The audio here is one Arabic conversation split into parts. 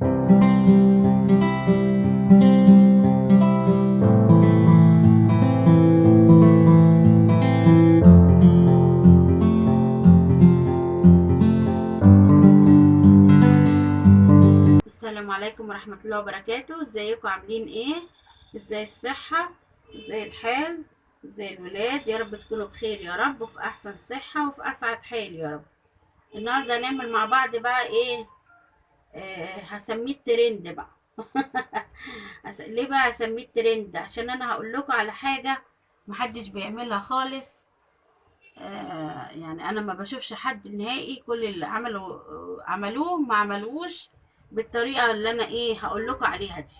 السلام عليكم ورحمة الله وبركاته. ازيكم عاملين ايه؟ ازاي الصحة؟ ازاي الحال؟ ازاي الولاد؟ يا رب تكونوا بخير يا رب، وفي احسن صحة وفي اسعد حال يا رب. النهاردة هنعمل مع بعض بقى ايه؟ هسميه الترند بقى. ليه بقى هسميه الترند؟ عشان انا هقول لكم على حاجة محدش بيعملها خالص. يعني انا ما بشوفش حد نهائي، كل اللي عملوه ما عملوش بالطريقه اللي انا ايه هقول لكم عليها دي.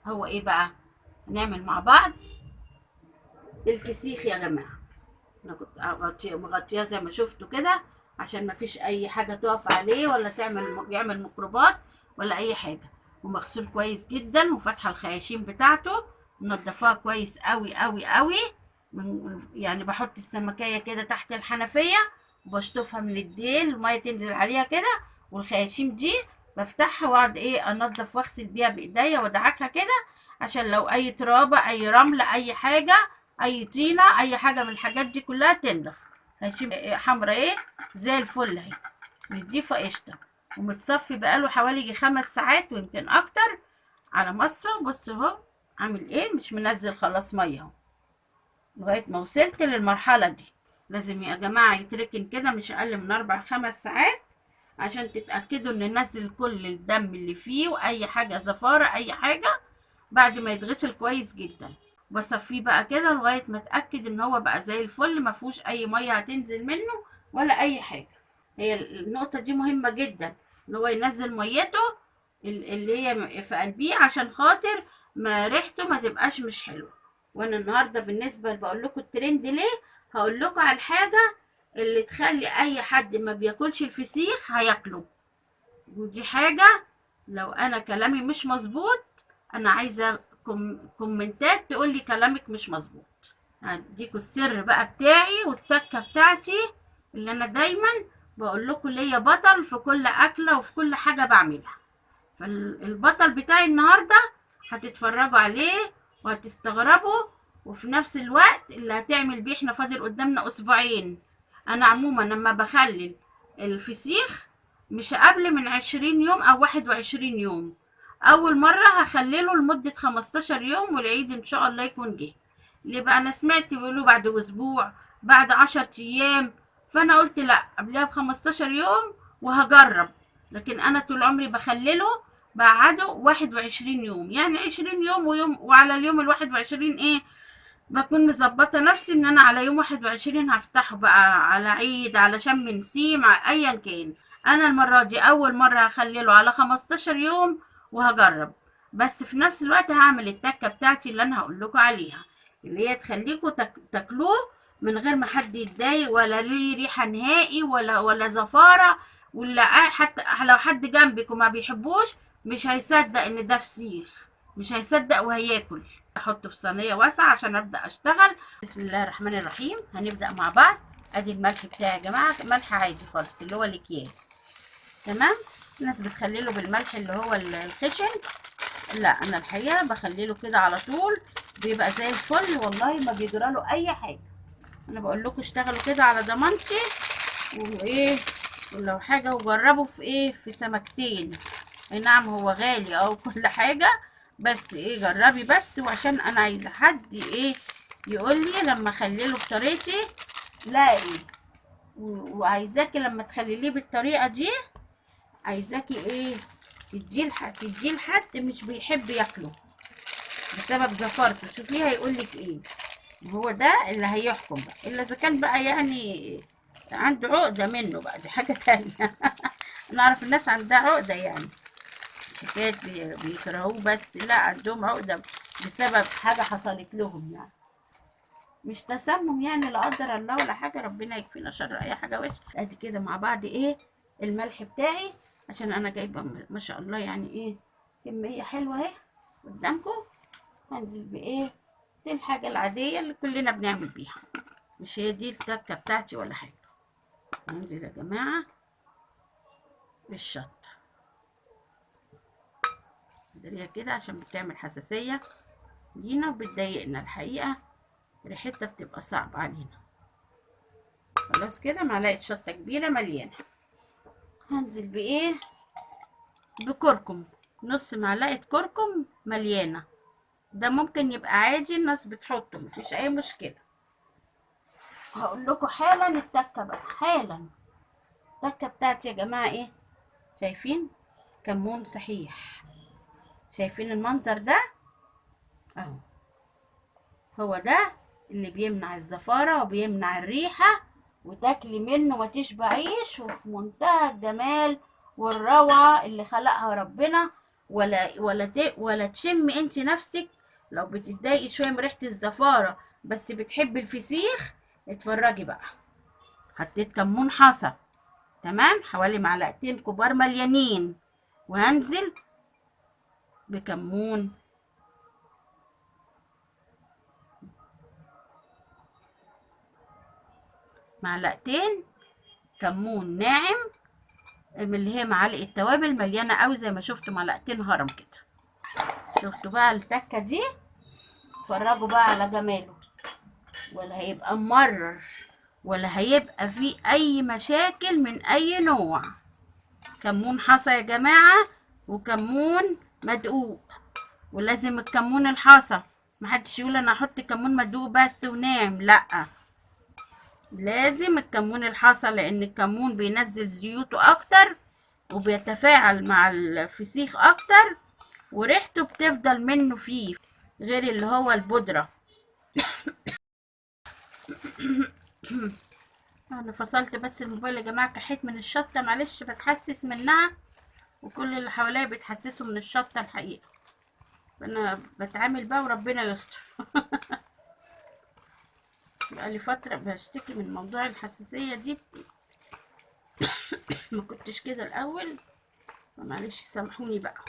هو ايه بقى؟ هنعمل مع بعض الفسيخ يا جماعه. انا كنت مغطياه زي ما شفتوا كده، عشان ما فيش اي حاجه تقف عليه ولا يعمل ميكروبات ولا اي حاجه. ومغسول كويس جدا، وفاتحه الخياشيم بتاعته، منضفاه كويس قوي قوي قوي. يعني بحط السمكية كده تحت الحنفية، وبشطفها من الديل، المية تنزل عليها كده، والخياشيم دي بفتحها واقعد ايه انضف واغسل بيها بايديا وادعكها كده، عشان لو اي ترابة اي رملة اي حاجة اي طينة اي حاجة من الحاجات دي كلها تنضف. خياشيم حمرا ايه زي الفل اهي، نضيفة قشطة، ومتصفي بقاله حوالي يجي 5 ساعات ويمكن اكتر على مصفى. بص اهو عامل ايه، مش منزل خلاص مية اهو. لغاية ما وصلت للمرحلة دي لازم يا جماعة يتركن كده مش أقل من 4 5 ساعات، عشان تتأكدوا إن نزل كل الدم اللي فيه وأي حاجة زفارة أي حاجة. بعد ما يتغسل كويس جدا بصفيه بقى كده لغاية ما أتأكد إن هو بقى زي الفل، مفهوش أي مية هتنزل منه ولا أي حاجة. هي النقطة دي مهمة جدا، إن هو ينزل ميته اللي هي في قلبيه، عشان خاطر ما ريحته ما تبقاش مش حلوة. وانا النهارده بالنسبه بقول لكم الترند ليه، هقول لكم على الحاجه اللي تخلي اي حد ما بياكلش الفسيخ هياكله. ودي حاجه لو انا كلامي مش مظبوط، انا عايزه كومنتات تقول لي كلامك مش مظبوط. هديكوا السر بقى بتاعي والتكه بتاعتي اللي انا دايما بقول لكم ليا بطل في كل اكله وفي كل حاجه بعملها. فالبطل بتاعي النهارده هتتفرجوا عليه وهتستغربوا، وفي نفس الوقت اللي هتعمل بيه. احنا فاضل قدامنا اسبوعين. انا عموما لما بخلل الفسيخ مش قبل من 20 يوم او 21 يوم. اول مرة هخلله لمدة 15 يوم، والعيد ان شاء الله يكون جه. ليه بقى؟ انا سمعت بيقولوا بعد اسبوع، بعد 10 ايام، فانا قلت لا قبلها ب15 يوم وهجرب. لكن انا طول عمري بخلله بعده 21 يوم، يعني 20 يوم ويوم، وعلى اليوم ال21 ايه بكون مظبطه نفسي ان انا على يوم 21 هفتحه بقى على عيد على شم نسيم ايا كان. انا المره دي اول مره هخلله على 15 يوم وهجرب. بس في نفس الوقت هعمل التكه بتاعتي اللي انا هقول لكم عليها، اللي هي تخليكم تاكلوه من غير ما حد يتضايق، ولا ليه ريحه نهائي ولا زفاره. ولا حتى لو حد جنبك وما بيحبوش مش هيصدق ان ده فسيخ، مش هيصدق وهياكل. احطه في صينيه واسعه عشان ابدا اشتغل. بسم الله الرحمن الرحيم. هنبدا مع بعض. ادي الملح بتاعي يا جماعه، ملح عادي خالص اللي هو الاكياس. تمام. الناس بتخلله بالملح اللي هو الخشن، لا انا الحقيقه بخلله كده على طول، بيبقى زي الفل والله، ما بيجراله اي حاجه. انا بقول لكم اشتغلوا كده على ضمانتي، وايه ولو حاجه وجربوا في ايه في سمكتين. اي نعم هو غالي او كل حاجه، بس ايه جربي بس. وعشان انا عايزه حد ايه يقول لي لما اخلله بطريقتي لا ايه، وعايزاكي لما تخلليه بالطريقه دي عايزاكي ايه تديه لحد مش بيحب ياكله بسبب زفارته. شوفيه هيقول لك ايه. هو ده اللي هيحكم بقى، الا اذا كان بقى يعني عنده عقده منه بقى، دي حاجه تانية. انا اعرف الناس عندها عقده، يعني حكايه بيكرهوه، بس لا عندهم عقده بسبب حاجه حصلت لهم، يعني مش تسمم يعني لا قدر الله ولا حاجه، ربنا يكفينا شر اي حاجه وحشه. ادي كده مع بعض ايه الملح بتاعي، عشان انا جايبه ما شاء الله يعني ايه كميه حلوه اهي قدامكم. هنزل بايه؟ دي الحاجه العاديه اللي كلنا بنعمل بيها، مش هي دي التكه بتاعتي ولا حاجه. هنزل يا جماعه بالشطه. داريها كده عشان بتعمل حساسية لينا وبتضايقنا الحقيقة، ريحتها بتبقى صعبة علينا. خلاص كده معلقة شطة كبيرة مليانة. هنزل بايه؟ بكركم، نص معلقة كركم مليانة. ده ممكن يبقى عادي الناس بتحطه، مفيش اي مشكلة. هقول لكم حالا التكة بقى حالا. التكة بتاعتي يا جماعة ايه؟ شايفين؟ كمون صحيح. شايفين المنظر ده؟ اهو. هو ده اللي بيمنع الزفارة وبيمنع الريحة، وتاكلي منه ما تشبعيش، وفي منتهى الجمال والروعة اللي خلقها ربنا. ولا تشمي انت نفسك لو بتتضايقي شوية من ريحة الزفارة بس بتحبي الفسيخ. اتفرجي بقى. حطيت كمون حصى، تمام، حوالي معلقتين كبار مليانين، وهنزل بكمون معلقتين كمون ناعم، من اللي هي معالق التوابل مليانه قوي زي ما شفتوا، معلقتين هرم كده. شفتوا بقى التكه دي؟ اتفرجوا بقى على جماله، ولا هيبقى ممرر ولا هيبقى فيه اي مشاكل من اي نوع. كمون حصى يا جماعه، وكمون مدقوق. ولازم الكمون الحصى، محدش يقول انا احط كمون مدقوق بس وناعم، لا، لازم الكمون الحصى، لان الكمون بينزل زيوته اكتر وبيتفاعل مع الفسيخ اكتر، وريحته بتفضل منه فيه غير اللي هو البودرة. انا فصلت بس الموبايل يا جماعة، كحيت من الشطة معلش، بتحسس منها وكل اللي حواليا بيتحسسوا من الشطة الحقيقة، فانا بتعامل بقى وربنا يستر. بقالي فترة بشتكي من موضوع الحساسية دي، ما كنتش كده الاول، فمعلش سامحوني بقى.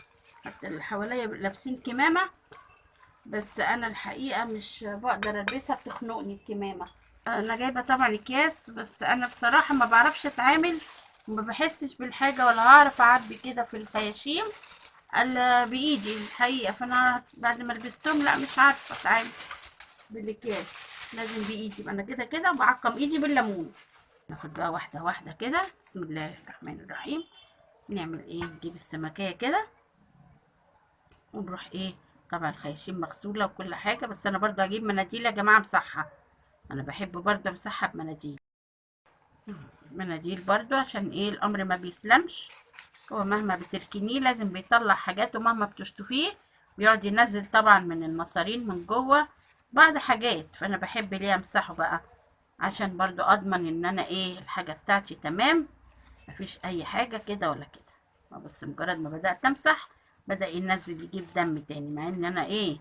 حتى اللي حواليا لابسين كمامة، بس انا الحقيقة مش بقدر البسها، بتخنقني الكمامة. انا جايبة طبعا اكياس، بس انا بصراحة ما بعرفش اتعامل وما بحسش بالحاجة، ولا هعرف اعبي كده في الخياشيم الا بايدي الحقيقة. فانا بعد ما لبستهم لا مش عارفة اتعامل بالاكياس، لازم بايدي. انا كده كده بعقم ايدي بالليمون. ناخد بقى واحدة واحدة كده. بسم الله الرحمن الرحيم. نعمل ايه؟ نجيب السمكية كده ونروح ايه، طبعا الخياشيم مغسولة وكل حاجة، بس انا برضو هجيب مناديل يا جماعة امسحها، انا بحب برضو امسحها بمناديل. مناديل برضو عشان ايه، الامر ما بيسلمش، هو مهما بتركنيه لازم بيطلع حاجات، ومهما بتشطفيه بيقعد ينزل طبعا من المصارين من جوه بعض حاجات، فانا بحب ليه امسحه بقى عشان برضو اضمن ان انا ايه الحاجة بتاعتي تمام، مفيش اي حاجة كده ولا كده. بس مجرد ما بدأت امسح بدأ ينزل يجيب دم تاني، مع ان انا ايه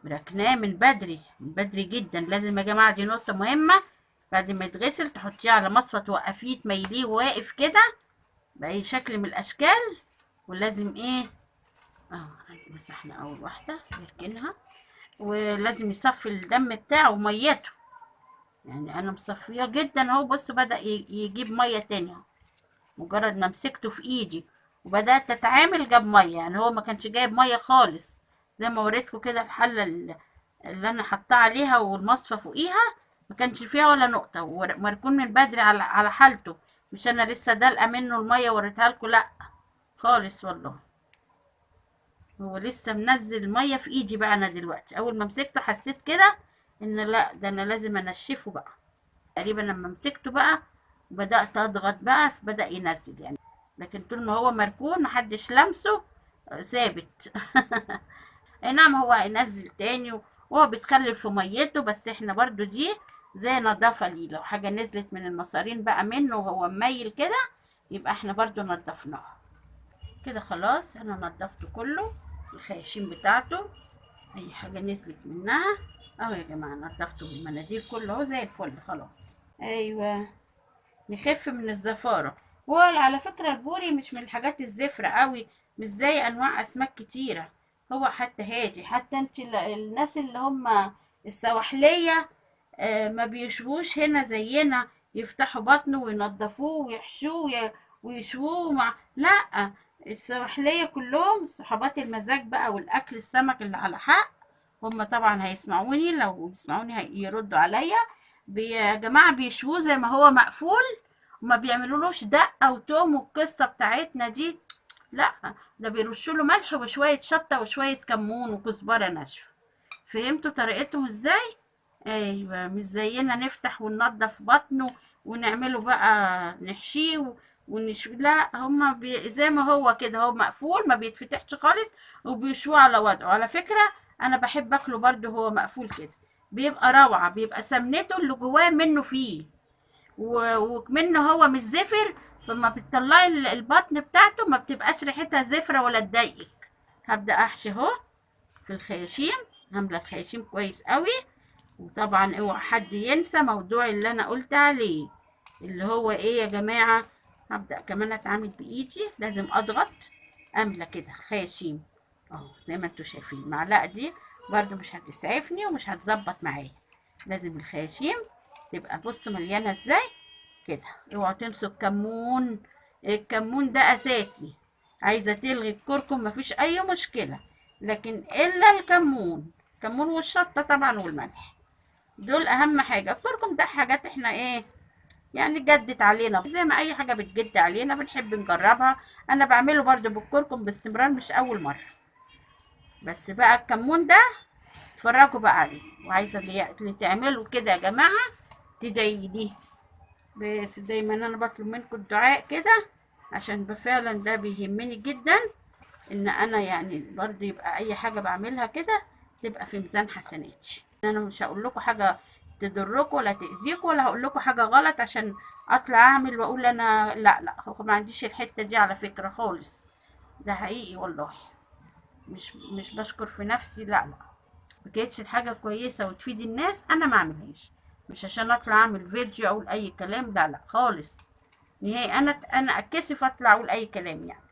بركناه من بدري من بدري جدا. لازم يا جماعة، دي نقطة مهمة، بعد ما يتغسل تحطيه على مصفى توقفيه تميليه واقف كده بأي شكل من الأشكال. ولازم ايه، مسحنا أول واحدة نركنها، ولازم يصفي الدم بتاعه وميته، يعني أنا مصفية جدا اهو. بصوا بدأ يجيب مية تانية اهو، مجرد ما مسكته في ايدي وبدأت اتعامل جاب مية، يعني هو ما كانش جايب مية خالص زي ما وريتكم كده. الحلة اللي انا حطاه عليها والمصفى فوقيها ما كانش فيها ولا نقطة، ومركون من بدري على حالته، مش انا لسه دلقة منه المية وريتها لكم، لا خالص والله. هو لسه منزل مية في ايدي بقى. انا دلوقتي اول ما مسكته حسيت كده ان لا، ده انا لازم انشفه بقى. تقريبا لما مسكته بقى بدأت اضغط بقى بدأ ينزل يعني، لكن طول ما هو مركون محدش لمسه ثابت. اي نعم هو هينزل تاني وهو بيتخلل في ميته، بس احنا برضو دي زي نظافة ليه، لو حاجة نزلت من المصارين بقى منه وهو مميل كده يبقى احنا برضو نضفناه كده. خلاص انا نضفته كله، الخياشيم بتاعته اي حاجة نزلت منها اهو يا جماعة، نضفته بالمناديل كله اهو زي الفل خلاص. ايوه، نخف من الزفارة. وعلى فكرة البوري مش من الحاجات الزفرة قوي، مش زي انواع اسماك كتيرة، هو حتى هادي. حتى انت الناس اللي هم السواحلية ما بيشووش هنا زينا، يفتحوا بطنه وينضفوه ويحشوه ويشووه لا، السواحلية كلهم صحابات المزاج بقى والاكل السمك اللي على حق، هم طبعا هيسمعوني، لو يسمعوني يردوا عليا. يا جماعة بيشووه زي ما هو مقفول، وما بيعملولوش دقة وتوم والقصة بتاعتنا دي، لا، ده بيرشوا له ملح وشوية شطة وشوية كمون وكزبرة ناشفة. فهمتوا طريقتهم ازاي؟ ايوه، مش زينا نفتح وننضف بطنه ونعمله بقى نحشيه لا، هما زي ما هو كده، هو مقفول ما بيتفتحش خالص، وبيشوه على وضعه. على فكرة انا بحب اكله برضه هو مقفول كده، بيبقى روعة، بيبقى سمنته اللي جواه منه فيه، ومنه هو مش زفر، فما بتطلعي البطن بتاعته ما بتبقاش ريحتها زفرة ولا تضايقك. هبدأ احشي اهو في الخياشيم، عاملة الخياشيم كويس قوي. وطبعا اوعى حد ينسى موضوع اللي انا قلت عليه، اللي هو ايه يا جماعة. هبدأ كمان اتعامل بايدي، لازم اضغط املى كده خياشيم اهو زي ما انتوا شايفين. المعلقة دي برضو مش هتسعفني ومش هتظبط معايا، لازم الخياشيم تبقى بص مليانة ازاي كده. اوعوا تنسوا الكمون، الكمون ده اساسي. عايزة تلغي الكركم مفيش اي مشكلة، لكن الا الكمون، الكمون والشطة طبعا والملح، دول اهم حاجه. الكركم ده حاجات احنا ايه يعني جدت علينا، زي ما اي حاجه بتجد علينا بنحب نجربها. انا بعمله برضو بالكركم باستمرار، مش اول مره. بس بقى الكمون ده اتفرجوا بقى عليه، وعايزه اللي تعملوا كده يا جماعه تدعي لي. بس دايما انا بطلب منكم الدعاء كده، عشان فعلا ده بيهمني جدا، ان انا يعني برضو يبقى اي حاجه بعملها كده تبقى في ميزان حسناتي. انا مش هقول لكم حاجه تضركم ولا تاذيكم، ولا هقول لكم حاجه غلط عشان اطلع اعمل واقول انا لا لا، هو ما عنديش الحته دي على فكره خالص. ده حقيقي والله، مش بشكر في نفسي، لا لا. ما كانتش الحاجه كويسه وتفيد الناس انا ما اعملهاش، مش عشان اطلع اعمل فيديو اقول اي كلام، لا لا خالص نهائي. انا اتكسف اطلع اقول اي كلام يعني.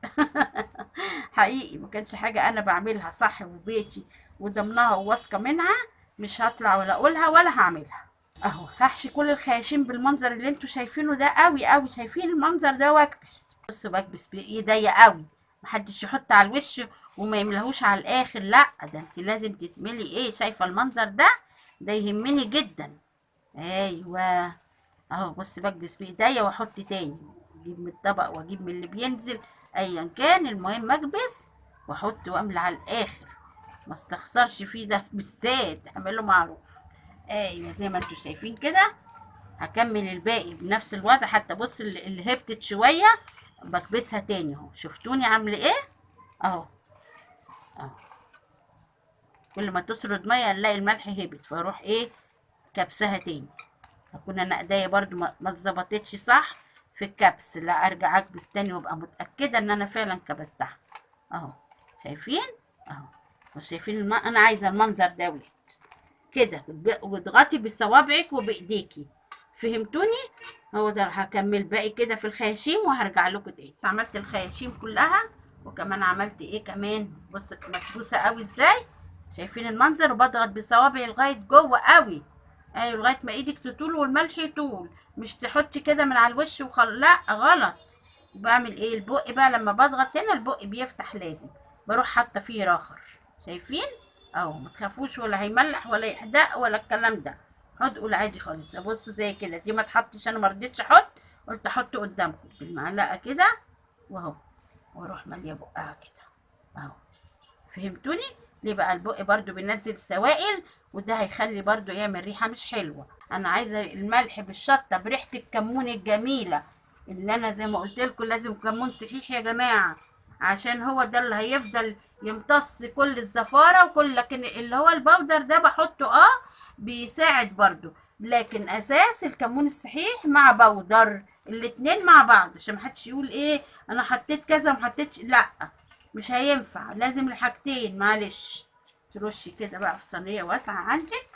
حقيقي ما كانش حاجه انا بعملها صح في بيتي وضمنها وواثقه منها، مش هطلع ولا اقولها ولا هعملها. اهو هحشي كل الخياشيم بالمنظر اللي انتوا شايفينه ده قوي قوي، شايفين المنظر ده؟ واكبس، بصوا بكبس بايديا قوي، محدش يحط على الوش وما يملهوش على الاخر، لا، ده انت لازم تتملي ايه، شايفه المنظر ده؟ ده يهمني جدا. ايوه اهو، بص بكبس بايديا واحط تاني، اجيب من الطبق واجيب من اللي بينزل، ايا كان، المهم اكبس واحط واملى على الاخر، ما استخسرش فيه ده بالذات، اعمله معروف. ايوه زي ما انتوا شايفين كده. هكمل الباقي بنفس الوضع، حتى بص اللي هبتت شويه بكبسها تاني اهو، شفتوني عامله ايه؟ اهو اهو، كل ما تسرد ميه نلاقي الملح هبت، فاروح ايه كبسها تاني. اكون انا ايديا برضو ما اتظبطتش صح في الكبس، لا ارجع اكبس تاني وابقى متاكده ان انا فعلا كبستها اهو. شايفين اهو؟ مش شايفين انا عايزه المنظر ده ولد كده، واضغطي بصوابعك وبايديكي، فهمتوني؟ هو ده. هكمل باقي كده في الخياشيم وهرجع لكم تاني. عملت الخياشيم كلها، وكمان عملت ايه كمان، بص مكبوسه قوي ازاي، شايفين المنظر؟ وبضغط بصوابعي لغايه جوه قوي، ايوه لغايه ما ايدك تطول والملح يطول، مش تحطي كده من على الوش لا غلط. بعمل ايه البق بقى لما بضغط هنا البق بيفتح، لازم بروح حاطه فيه راخر، شايفين اهو؟ ما تخافوش، ولا هيملح ولا يحدق ولا الكلام ده، حطوا عادي خالص. بصوا زي كده، دي ما تحطش، انا ما رضيتش احط، قلت احط قدامكم بالمعلقه كده واهو، واروح ماليه بقها كده اهو. فهمتوني؟ ليه بقى؟ البق برضو بينزل سوائل، وده هيخلي برضو يعمل ريحة مش حلوة. انا عايزة الملح بالشطة بريحة الكمون الجميلة، اللي انا زي ما قلت لكم لازم كمون صحيح يا جماعة، عشان هو ده اللي هيفضل يمتص كل الزفارة وكل. لكن اللي هو البودر ده بحطه بيساعد برضو، لكن اساس الكمون الصحيح مع بودر، الاتنين مع بعض، عشان محدش يقول ايه انا حطيت كذا ومحطيتش، لا، مش هينفع، لازم الحاجتين، معلش. ترشي كده بقى في صينيه واسعه عندك،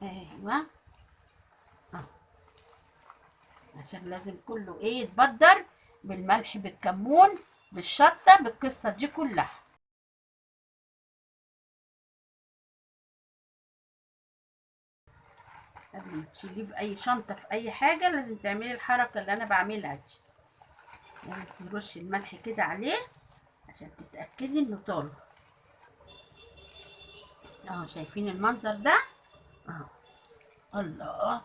ايوه اهو، عشان لازم كله ايه يتبدر بالملح بالكمون بالشطه بالقصه دي كلها. قبل ما تشيليه باي شنطه في اي حاجه لازم تعملي الحركه اللي انا بعملها دي. يعني نرش الملح كده عليه عشان تتأكدي انه طالع اهو. شايفين المنظر ده اهو. الله،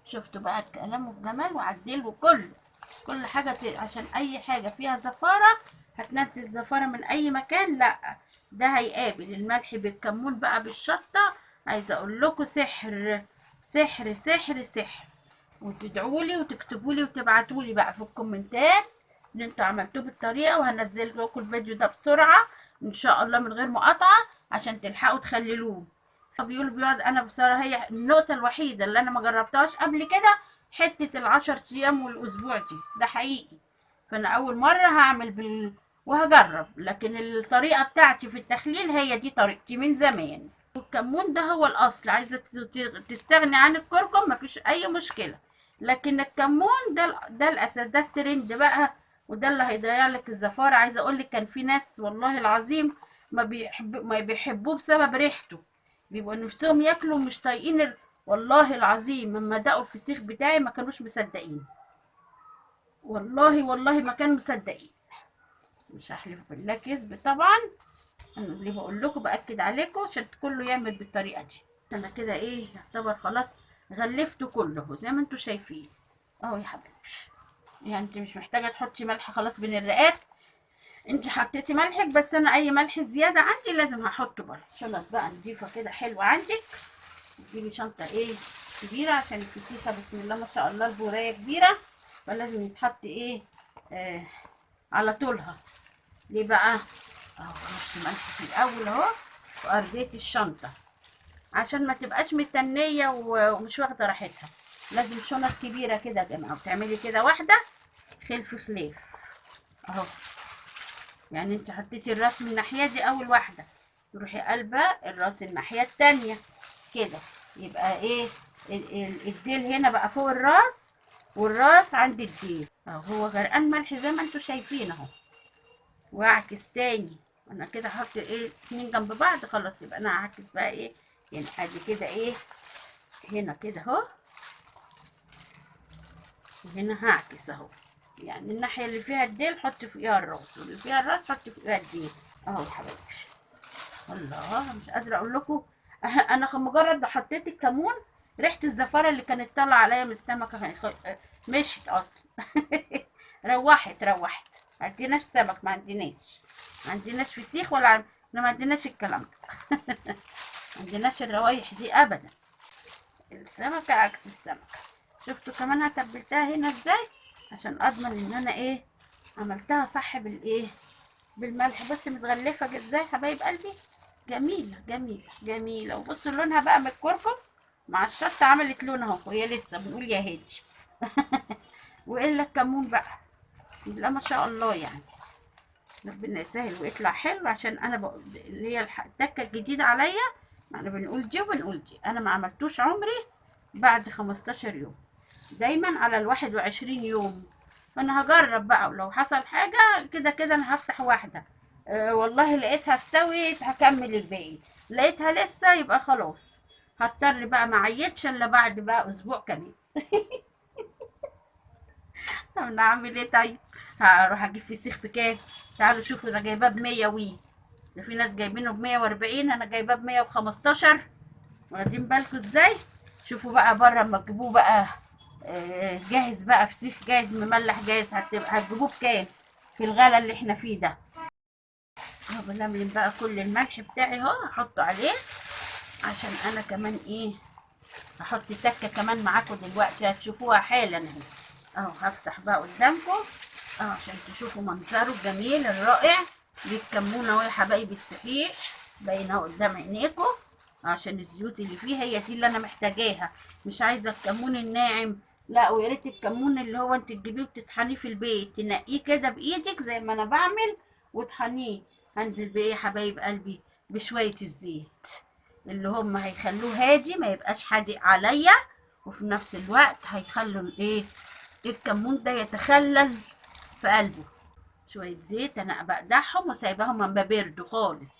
شفتوا بقى الكلام والجمال وعدله كل حاجة عشان اي حاجة فيها زفارة هتنزل زفارة من اي مكان، لا ده هيقابل الملح بالكمون بقى بالشطة. عايزة اقول لكم سحر سحر سحر سحر. وتدعولي وتكتبولي وتبعتولي بقى في الكومنتات ان انتوا عملتوه بالطريقة، وهنزل لكم الفيديو ده بسرعة ان شاء الله من غير مقاطعة عشان تلحقوا تخللوه. فبيقولوا بيقعد، انا بصراحة هي النقطة الوحيدة اللي انا ما جربتهاش قبل كده حتة العشر ايام والاسبوع دي، ده حقيقي. فانا اول مرة هعمل وهجرب، لكن الطريقة بتاعتي في التخليل هي دي طريقتي من زمان. الكمون ده هو الاصل، عايزة تستغني عن الكركم مفيش اي مشكلة، لكن الكمون ده الاساس، ده الترند بقى، وده اللي هيضيع لك الزفارة. عايزة اقول لك كان في ناس والله العظيم ما بيحبوه بسبب ريحته، بيبقوا نفسهم ياكلوا مش طايقين والله العظيم لما دقوا الفسيخ بتاعي ما كانوش مصدقين، والله ما كانوا مصدقين. مش هحلف بالله كذب طبعا، انا اللي بقول لكم باكد عليكم عشان كله يعمل بالطريقه دي. انا كده ايه يعتبر خلاص غلفته كله زي ما انتوا شايفين اهو يا حبيبي. يعني انت مش محتاجه تحطي ملح خلاص بين الرقات، انت حطيتي ملحك بس، انا اي ملح زياده عندي لازم هحطه برضه. شنط بقى نضيفه كده حلوه عندك، تجيبي شنطه ايه كبيره عشان الفسيخه بسم الله ما شاء الله البورايه كبيره، فلازم يتحط ايه على طولها. ليه بقى؟ اهو رش ملح في الاول اهو في ارضيه الشنطه عشان ما تبقاش متنيه ومش واخده راحتها. لازم شنط كبيره كده يا جماعه، وتعملي كده واحده خلف خلاف اهو. يعني انت حطيتي الراس من الناحيه دي اول واحده، تروحي قلبه الراس الناحيه التانيه كده، يبقى ايه الديل هنا بقى فوق الراس والراس عند الديل اهو. هو غرقان ملح زي ما انتوا شايفين اهو. واعكس تاني، انا كده هحط ايه اتنين جنب بعض خلاص، يبقى انا هعكس بقى ايه يعني ادي كده ايه هنا كده اهو، وهنا هعكس اهو. يعني الناحيه اللي فيها الديل حط فوقيها الراس، واللي فيها الراس حط فوقيها الديل اهو يا حبايبي. الله مش قادره اقول لكم انا مجرد ما حطيت الكمون ريحه الزفاره اللي كانت طالعه عليا من السمكه مشيت اصلا روحت ما عندناش سمك، ما عندناش فسيخ ما عندناش الكلام ده ما عندناش الروايح دي ابدا. السمكه عكس السمكه. شفتوا كمان انا تبلتها هنا ازاي عشان اضمن ان انا ايه عملتها صح بالايه بالملح. بس متغلفه ازاي حبايب قلبي، جميله جميله جميله. وبصوا لونها بقى من الكركم مع الشطه عملت لون اهو، وهي لسه بنقول يا هادي والا الكمون بقى بسم الله ما شاء الله. يعني ربنا يسهل ويطلع حلو، عشان انا اللي هي التكه الجديده عليا، احنا بنقول دي وبنقول دي. انا ما عملتوش عمري بعد 15 يوم، دايما على 21 يوم. فانا هجرب بقى، ولو حصل حاجه كده كده انا هفتح واحده والله لقيتها استوت هكمل الباقي، لقيتها لسه يبقى خلاص هضطر بقى ما عيتش الا بعد بقى اسبوع كمان طب نعمل ايه طيب؟ هروح اجيب فسيخ بكام؟ تعالوا شوفوا، انا جايباه ب100 ده في ناس جايبينه ب140، انا جايباه ب115. واخدين بالكم ازاي؟ شوفوا بقى بره اما تجيبوه بقى جاهز بقى، فسيخ جاهز مملح جاهز هتجيبوه بكام في الغلا اللي احنا فيه ده؟ اهو بلملم بقى كل الملح بتاعي اهو هحطه عليه، عشان انا كمان ايه هحط تكه كمان معاكم دلوقتي هتشوفوها حالا اهي. اهو هفتح بقى قدامكم اهو عشان تشوفوا منظره الجميل الرائع. دي الكمونه اهو يا حبايبي الصحيح باينه قدام عينيكم، عشان الزيوت اللي فيها هي دي اللي انا محتاجاها. مش عايزه الكمون الناعم، لا، ويا ريت الكمون اللي هو انت تجيبيه وتطحنيه في البيت، تنقيه كده بايدك زي ما انا بعمل وتحنيه. هنزل بايه يا حبايب قلبي؟ بشويه الزيت اللي هم هيخلوه هادي ما يبقاش حادق عليا، وفي نفس الوقت هيخلوا الايه الكمون ده يتخلل في قلبه. شويه زيت انا بقدحهم وسايباهم اما بيردوا خالص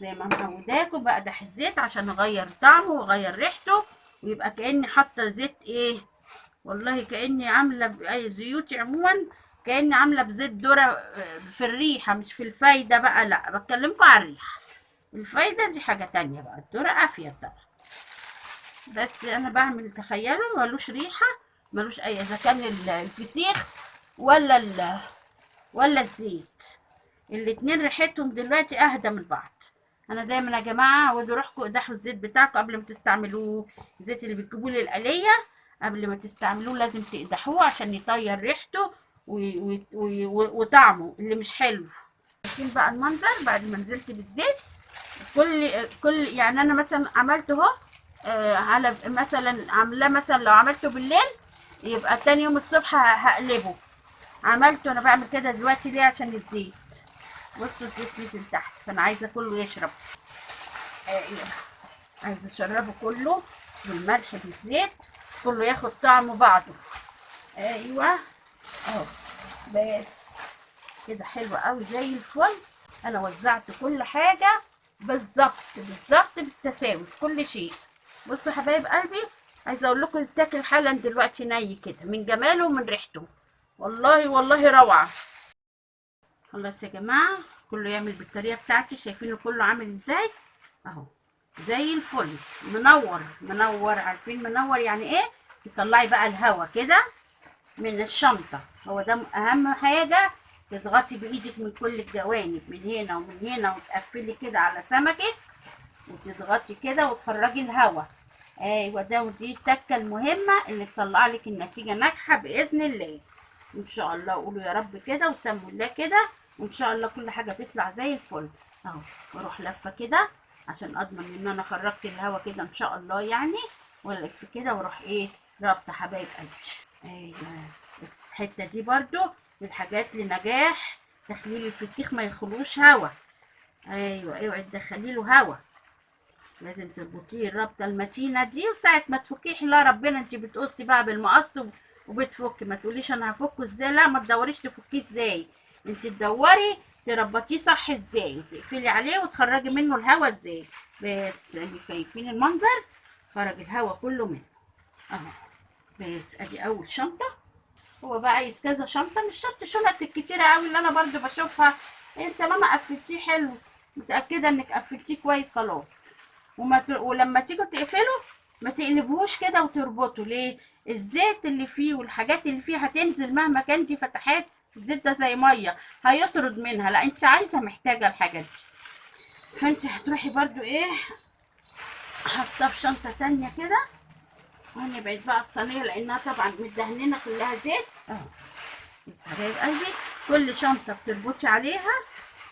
زي ما معوداكم، بقدح الزيت عشان اغير طعمه واغير ريحته، ويبقى كاني حاطه زيت ايه والله كاني عامله اي زيوتي عموما كأني عامله بزيت ذرة في الريحه، مش في الفايده بقى، لا بكلمكم على الريحه. الفايده دي حاجه تانية بقى، الذرة افيد طبعا. بس انا بعمل، تخيلوا، ملوش ريحه، ملوش اي، اذا كان الفسيخ ولا ولا الزيت، الاتنين ريحتهم دلوقتي اهدى من بعض. انا دايما يا جماعه عودوا روحكم اقدحوا الزيت بتاعكم قبل ما تستعملوه. الزيت اللي بتجيبوه للقليه قبل ما تستعملوه لازم تقدحوه عشان يطير ريحته وطعمه اللي مش حلو. شايفين بقى المنظر بعد ما نزلت بالزيت؟ كل يعني انا مثلا عملته اهو، على مثلا عاملاه، مثلا لو عملته بالليل يبقى تاني يوم الصبح هقلبه. عملته، انا بعمل كده دلوقتي ليه؟ عشان الزيت. بصوا الزيت نزل تحت، فانا عايزه كله يشرب. عايزه اشربه كله بالملح بالزيت، كله ياخد طعم بعضه. ايوه اهو، بس كده حلو قوي زي الفل. انا وزعت كل حاجه بالظبط بالظبط بالتساوي في كل شيء. بصوا يا حبايب قلبي، عايزه اقول لكم التاكل حالا دلوقتي ني كده من جماله ومن ريحته، والله والله روعه. خلاص يا جماعه، كله يعمل بالطريقه بتاعتي. شايفينه كله عامل ازاي؟ اهو زي الفل، منور منور. عارفين منور يعني ايه؟ تطلعي بقى الهوا كده من الشنطه، هو ده اهم حاجه. تضغطي بايدك من كل الجوانب، من هنا ومن هنا، وتقفلي كده على سمكك، وتضغطي كده وتخرجي الهوا. ايوه، ده ودي التكه المهمه اللي تطلع لك النتيجه ناجحه باذن الله. ان شاء الله قولوا يا رب كده وسموا الله كده، وان شاء الله كل حاجه تطلع زي الفل. اهو واروح لفه كده عشان اضمن ان انا خرجت الهوا كده ان شاء الله يعني، والف كده واروح ايه، رابطه حبايب قلبي. ايوه، الحته دي برضو من الحاجات لنجاح تخليل الفسيخ، ما يخلوش هوا. ايوه اوعي تدخلي له هوا، لازم تربطيه الربطه المتينه دي، وساعه ما تفكيه لا ربنا انت بتقصي بقى بالمقص وبتفكي. ما تقوليش انا هفكه ازاي، لا ما تدوريش تفكيه ازاي، انت تدوري تربطيه صح ازاي، وتقفلي عليه وتخرجي منه الهوا ازاي. بس ادي شايفين المنظر، خرج الهوا كله منه اهو. بس ادي اول شنطه. هو بقى عايز كذا شنطه، مش شرط شنط الكتيره قوي اللي انا برضو بشوفها. انت طالما قفلتيه حلو، متاكده انك قفلتيه كويس خلاص. ولما تيجوا تقفلوا ما تقلبوش كده وتربطوا ليه؟ الزيت اللي فيه والحاجات اللي فيه هتنزل مهما كان دي فتحات. الزيت ده زي ميه هيسرد منها، لا انت عايزه محتاجه الحاجات دي، فانت هتروحي برضو ايه، حاطاه في شنطه تانية كده. وهنبعد بقى الصينيه لانها طبعا مدهنينه كلها زيت اهو. بس حبايب قلبي، كل شنطه بتربطي عليها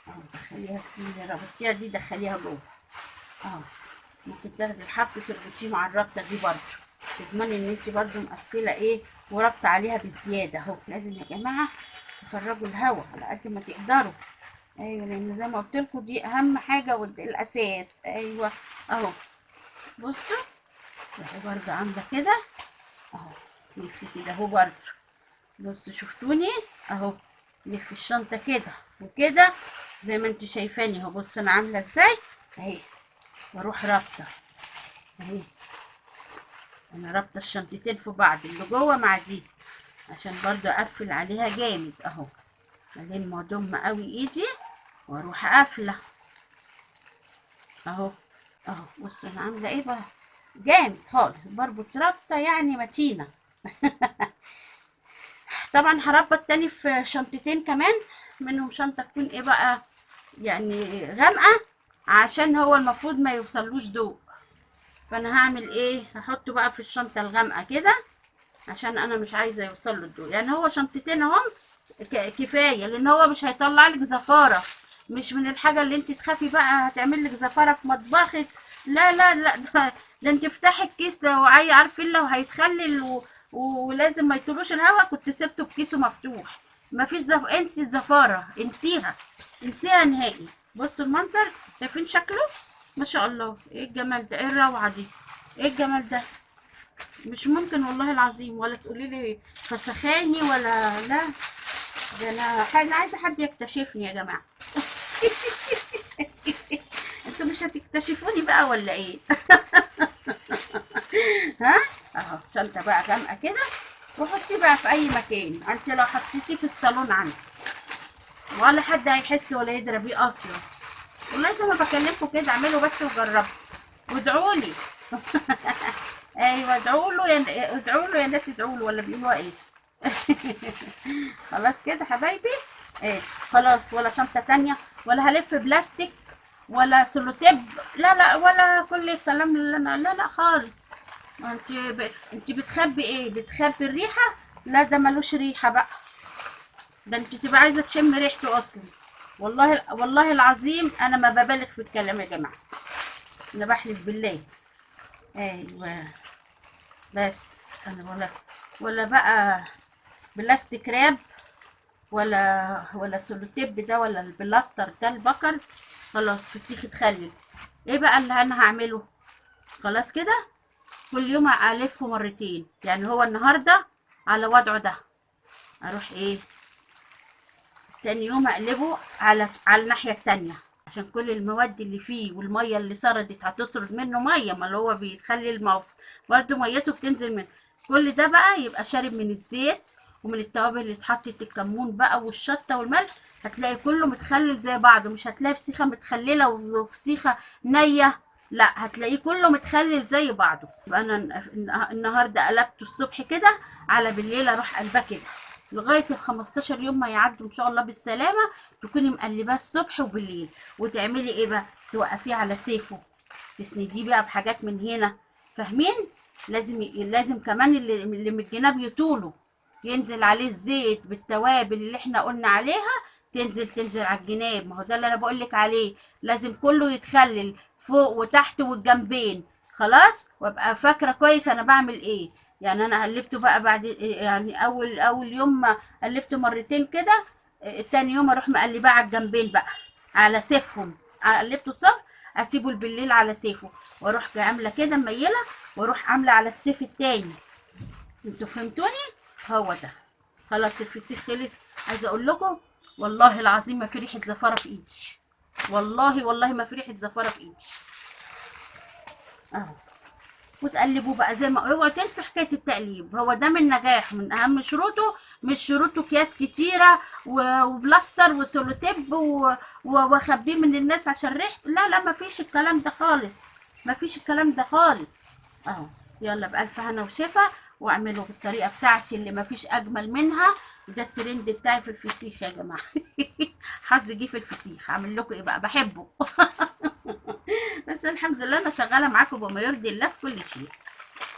اهو، دخليها في اللي ربطيها دي، دخليها جوه اهو. ممكن تاخدي الحرف تربطيه مع الربطه دي برضو، تضمني ان انت برضو مقفله ايه وربطه عليها بزياده اهو. لازم يا جماعه تخرجوا الهواء على قد ما تقدروا. ايوه، لان زي ما قلت لكم دي اهم حاجه والاساس. ايوه اهو، بصوا اهو برضو عامله كده اهو، لفي كده اهو برضو. بصوا شفتوني اهو، لف الشنطه كده وكده زي ما انت شايفاني اهو. بصوا انا عامله ازاي اهي، واروح رابطه اهي. انا رابطه الشنطتين في بعض، اللي جوه مع دي، عشان برضو اقفل عليها جامد اهو. الم واضم قوي ايدي واروح قافله اهو اهو. بصوا انا عامله ايه بقى، جامد خالص، بربط رابطه يعني متينه. طبعا هربط تاني في شنطتين كمان، منهم شنطه تكون ايه بقى يعني غامقه، عشان هو المفروض ما يوصلوش ضوء. فانا هعمل ايه، هحطه بقى في الشنطه الغامقه كده عشان انا مش عايزه يوصل له الضوء. يعني هو شنطتين اهم كفايه، لان هو مش هيطلع لك زفاره، مش من الحاجه اللي انت تخافي بقى هتعمل لك زفاره في مطبخك. لا لا لا، ده انت افتحي الكيس لو عارفين لو هيتخلل ولازم ما يطلوش الهواء كنت سبته بكيسه مفتوح. مفيش انسي الزفاره، انسيها انسيها نهائي. بصوا المنظر، شايفين شكله ما شاء الله، ايه الجمال ده، ايه الروعه دي، ايه الجمال ده، مش ممكن والله العظيم. ولا تقولي لي فسخاني ولا لا، ده انا عايزه حد يكتشفني يا جماعه. انتوا مش هتكتشفوني بقى ولا ايه؟ ها اهو، شنطه بقى غامقه كده، وحطيه بقى في اي مكان. انت لو حطيتيه في الصالون عندك ولا حد هيحس ولا يدري بيه اصلا. والله زي ما بكلمكم كده اعملوا بس وجربوا وادعوا لي. ايوه ادعوا له ادعوا له يا ناس، ادعوا له ولا بيقولوا ايه؟ خلاص كده حبايبي. ايه خلاص، ولا شنطه تانية ولا هلف بلاستيك ولا سلوتيب، لا لا، ولا كل الكلام اللي انا، لا لا خالص. انت بتخبي ايه؟ بتخبي الريحه؟ لا ده ملوش ريحه بقى، ده انت تبقى عايزه تشم ريحته اصلا. والله العظيم انا ما ببالغ في الكلام يا جماعه، انا بحلف بالله. ايوه بس انا ولا بقى بلاستيك راب ولا سولوتيب ده ولا البلاستر ده البكر. خلاص فسيخ اتخلل. ايه بقى اللي انا هعمله؟ خلاص كده كل يوم الفه مرتين، يعني هو النهارده على وضعه ده، اروح ايه تاني يوم اقلبه على الناحيه التانيه، عشان كل المواد اللي فيه والميه اللي سردت هتطرد منه ميه، ما اللي هو بيخلي برضه ميته بتنزل منه. كل ده بقى يبقى شارب من الزيت ومن التوابل اللي اتحطت، الكمون بقى والشطه والملح، هتلاقي كله متخلل زي بعضه. مش هتلاقي فسيخه متخلله وفسيخه نيه، لا هتلاقيه كله متخلل زي بعضه. يبقى انا النهارده قلبته الصبح كده، على بالليل اروح قلباه كده لغايه ال 15 يوم ما يعدوا ان شاء الله بالسلامه، تكوني مقلباه الصبح وبالليل. وتعملي ايه بقى؟ توقفيه على سيفه، تسنديه بقى بحاجات من هنا، فاهمين؟ لازم كمان اللي من الجناب يطوله، ينزل عليه الزيت بالتوابل اللي احنا قلنا عليها، تنزل على الجناب. ما هو ده اللي انا بقولك عليه، لازم كله يتخلل فوق وتحت والجنبين. خلاص، وابقى فاكره كويس انا بعمل ايه. يعني انا قلبته بقى بعد، يعني اول يوم ما قلبته مرتين كده، تاني يوم اروح مقلباه على الجنبين بقى على سيفهم. قلبته الصبح اسيبه بالليل على سيفه، واروح عامله كده ميله، واروح عامله على السيف التاني. انتوا فهمتوني؟ هو ده. خلاص الفسيخ خلص. عايزه اقول لكم والله العظيم ما في ريحه زفاره في ايدي، والله ما في ريحه زفاره في ايدي اهو. وتقلبوه بقى زي ما، اوعوا تنسوا حكايه التقليب، هو ده من نجاح، من اهم شروطه. مش شروطه اكياس كتيره وبلاستر وسولوتيب واخبيه من الناس عشان ريحته، لا لا، ما فيش الكلام ده خالص، ما فيش الكلام ده خالص اهو. يلا بألف هنا وشفا، واعملوا بالطريقه بتاعتي اللي ما فيش اجمل منها. ده الترند بتاعي في الفسيخ يا جماعه. حظ جه في الفسيخ، اعمل لكم ايه بقى؟ بحبه. بس الحمد لله انا شغاله معاكم بما يرضي الله في كل شيء.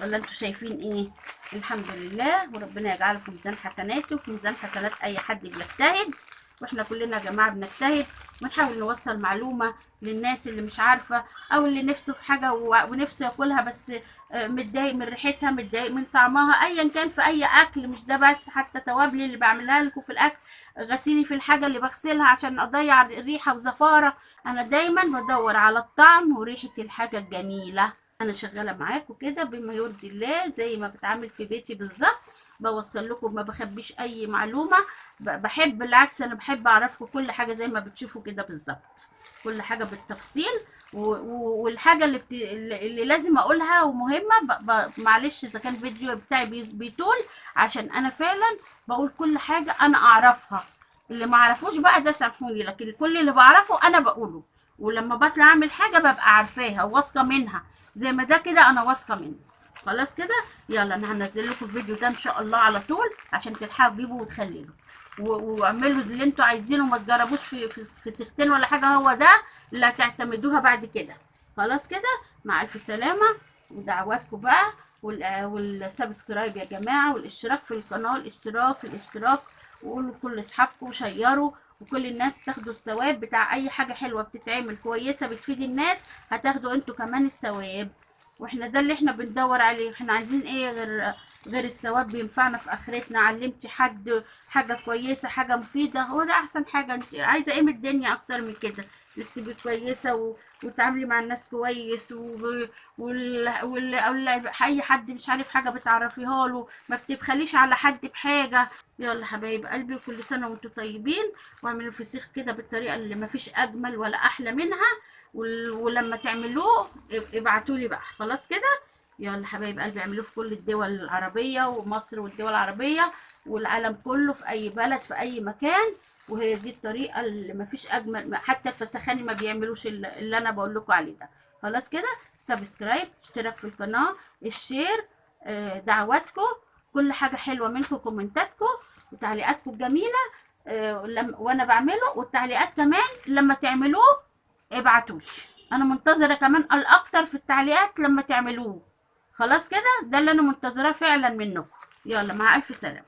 ولا انتوا شايفين ايه؟ الحمد لله، وربنا يجعله في ميزان حسناته وفي ميزان حسنات اي حد بيجتهد. واحنا كلنا يا جماعه بنجتهد ونحاول نوصل معلومه للناس اللي مش عارفه، او اللي نفسه في حاجه ونفسه ياكلها بس متضايق من ريحتها، متضايق من طعمها، ايا كان في اي اكل. مش ده بس، حتى توابلي اللي بعملها لكم في الاكل، غسيلي في الحاجه اللي بغسلها عشان اضيع الريحه وزفاره. انا دايما بدور على الطعم وريحه الحاجه الجميله. انا شغاله معاكم كده بما يرضي الله، زي ما بتعامل في بيتي بالظبط، بوصل لكم، ما بخبيش اي معلومه. بحب بالعكس، انا بحب اعرفكم كل حاجه زي ما بتشوفوا كده بالظبط، كل حاجه بالتفصيل. والحاجه اللي لازم اقولها ومهمه، معلش اذا كان فيديو بتاعي بيطول، عشان انا فعلا بقول كل حاجه انا اعرفها. اللي ما اعرفوش بقى ده سامحوني، لكن كل اللي بعرفه انا بقوله. ولما بطلع اعمل حاجه ببقى عارفاها وواثقه منها، زي ما ده كده انا واثقه منه. خلاص كده، يلا انا هنزل لكم الفيديو ده ان شاء الله على طول، عشان تلحقوا تجيبوا وتخللوا واعملوا اللي انتوا عايزينه، ما تجربوش في سيختين ولا حاجه، هو ده اللي هتعتمدوها بعد كده. خلاص كده، مع الف سلامه، ودعواتكم بقى والسبسكرايب يا جماعه، والاشتراك في القناه، الاشتراك، وقولوا لكل اصحابكم وشيروا، وكل الناس تاخدوا الثواب بتاع اي حاجه حلوه بتتعمل كويسه بتفيد الناس، هتاخدوا انتوا كمان الثواب. واحنا ده اللي احنا بندور عليه. احنا عايزين ايه غير الثواب بينفعنا في اخرتنا؟ علمتي حد حاجه كويسه، حاجه مفيده، هو ده احسن حاجه. انت عايزه ايه من الدنيا اكتر من كده؟ انك تبقي كويسه وتعاملي مع الناس كويس، اي حد مش عارف حاجه بتعرفيها له، ما بتبخليش على حد بحاجه. يلا حبايب قلبي، كل سنه وانتم طيبين، واعملوا الفسيخ كده بالطريقه اللي ما فيش اجمل ولا احلى منها. ولما تعملوه ابعتولي بقى. خلاص كده، يلا حبايب قلبي اعملوه في كل الدول العربية ومصر والدول العربية والعالم كله، في اي بلد في اي مكان. وهي دي الطريقة اللي مفيش اجمل، حتى الفسخاني ما بيعملوش اللي انا بقول لكم عليه ده. خلاص كده، سبسكرايب، اشتراك في القناة، الشير، دعواتكم، كل حاجة حلوة منكم، كومنتاتكم وتعليقاتكم الجميلة. وانا بعمله، والتعليقات كمان لما تعملوه ابعتولي، انا منتظرة كمان الاكتر في التعليقات لما تعملوه. خلاص كده، ده اللي انا منتظراه فعلا منكم. يلا، مع الف سلامة.